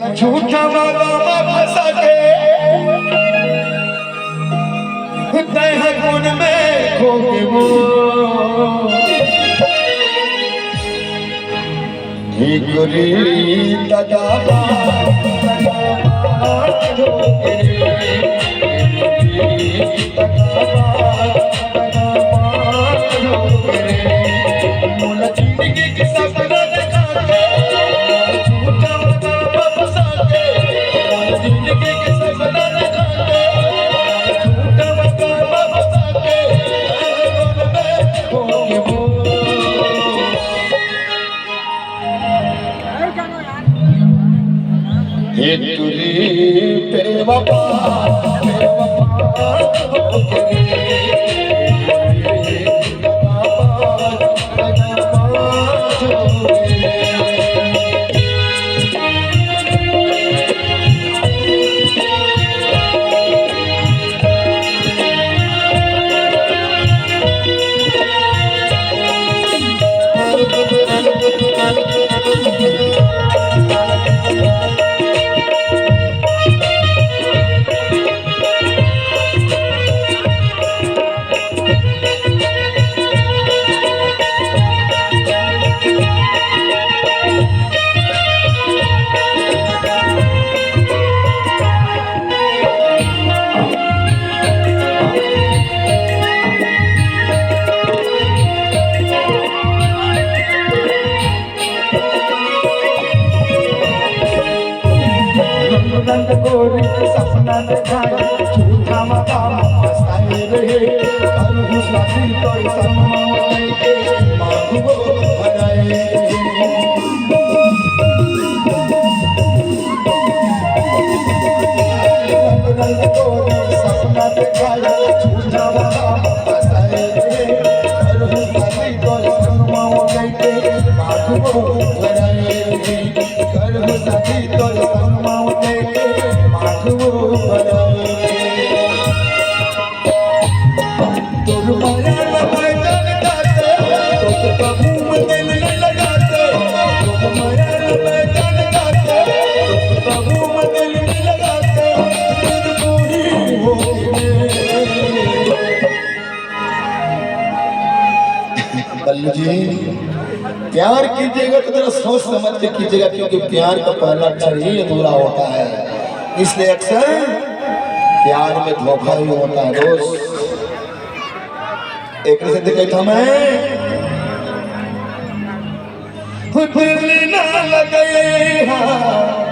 झूठा वादा में फंसा के तह गुन में खो के वो गुरी तदाबा तेरे वफा गोरी सपना दिखाए झूठा वादा फसाए रहे करूँ शादी तो सम्मान के मांगो बनाए गोरी सपना दिखाए झूठा वादा फसाए रहे करूँ शादी तो सम्मान के मांगो बनाए करूँ शादी तो सम्मान जी प्यार कीजिएगा तो जरा सोच समझ के कीजिएगा क्योंकि प्यार का पहला अक्षर ही अधूरा होता है इसलिए अक्सर प्यार में धोखा ही होता है दोस्त एक से कहता मैं दिल ना लगे